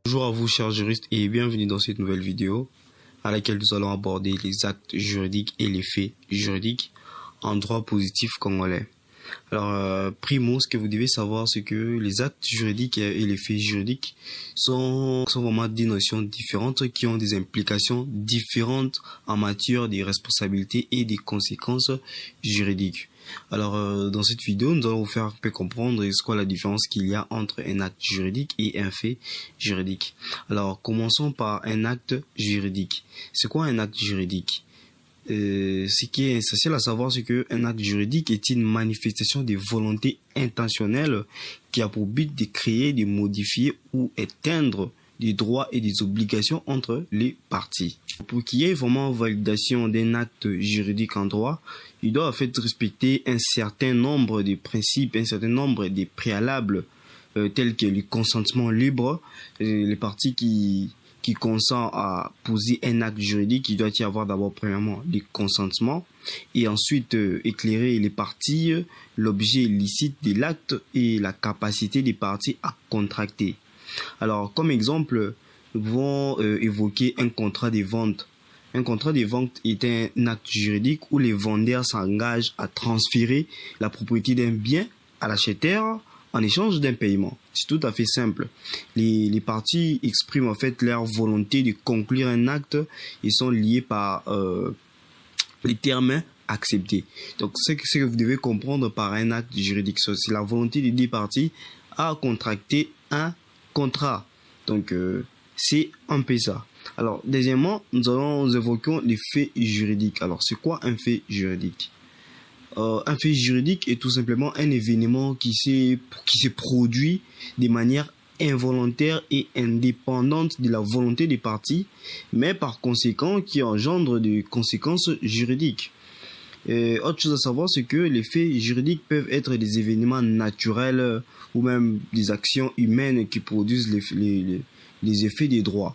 Bonjour à vous chers juristes et bienvenue dans cette nouvelle vidéo à laquelle nous allons aborder les actes juridiques et les faits juridiques en droit positif congolais. Alors, primo, ce que vous devez savoir, c'est que les actes juridiques et les faits juridiques sont vraiment des notions différentes qui ont des implications différentes en matière des responsabilités et des conséquences juridiques. Alors, dans cette vidéo, nous allons vous faire un peu comprendre ce qu'est la différence qu'il y a entre un acte juridique et un fait juridique. Alors, commençons par un acte juridique. C'est quoi un acte juridique ? Ce qui est essentiel à savoir, c'est qu'un acte juridique est une manifestation de volonté intentionnelle qui a pour but de créer, de modifier ou éteindre des droits et des obligations entre les parties. Pour qu'il y ait vraiment validation d'un acte juridique en droit, il doit en fait respecter un certain nombre de principes, un certain nombre de préalables tels que le consentement libre. Les parties qui consent à poser un acte juridique, il doit y avoir d'abord premièrement le consentement et ensuite éclairer les parties, l'objet licite de l'acte et la capacité des parties à contracter. Alors, comme exemple, nous pouvons évoquer un contrat de vente. Un contrat de vente est un acte juridique où les vendeurs s'engagent à transférer la propriété d'un bien à l'acheteur en échange d'un paiement. C'est tout à fait simple. Les parties expriment en fait leur volonté de conclure un acte et sont liées par les termes acceptés. Donc, ce que vous devez comprendre par un acte juridique, c'est la volonté des deux parties à contracter un contrat. Donc, c'est un peu ça. Alors, deuxièmement, nous évoquons les faits juridiques. Alors, c'est quoi un fait juridique ? Un fait juridique est tout simplement un événement qui se produit de manière involontaire et indépendante de la volonté des parties, mais par conséquent qui engendre des conséquences juridiques. Autre chose à savoir, c'est que les faits juridiques peuvent être des événements naturels ou même des actions humaines qui produisent les effets des droits.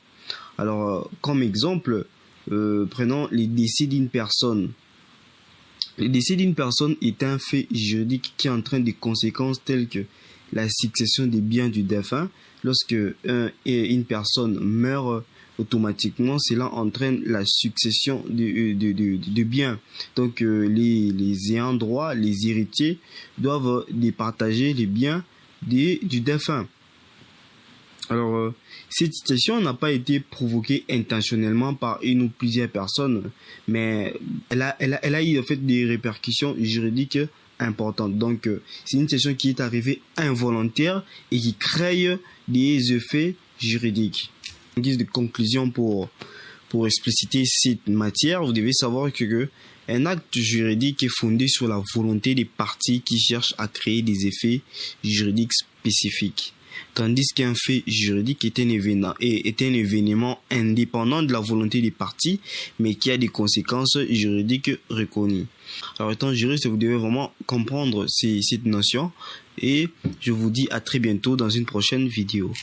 Alors, comme exemple, prenons les décès d'une personne. Le décès d'une personne est un fait juridique qui entraîne des conséquences telles que la succession des biens du défunt. Lorsque une personne meurt, automatiquement, cela entraîne la succession de biens. Donc, les ayants droit, les héritiers, doivent départager les biens du défunt. Alors, cette situation n'a pas été provoquée intentionnellement par une ou plusieurs personnes, mais elle a eu en fait des répercussions juridiques importantes. Donc, c'est une situation qui est arrivée involontaire et qui crée des effets juridiques. En guise de conclusion pour expliciter cette matière, vous devez savoir que un acte juridique est fondé sur la volonté des parties qui cherchent à créer des effets juridiques spécifiques. Tandis qu'un fait juridique est un événement indépendant de la volonté des parties, mais qui a des conséquences juridiques reconnues. Alors, étant juriste, vous devez vraiment comprendre cette notion et je vous dis à très bientôt dans une prochaine vidéo.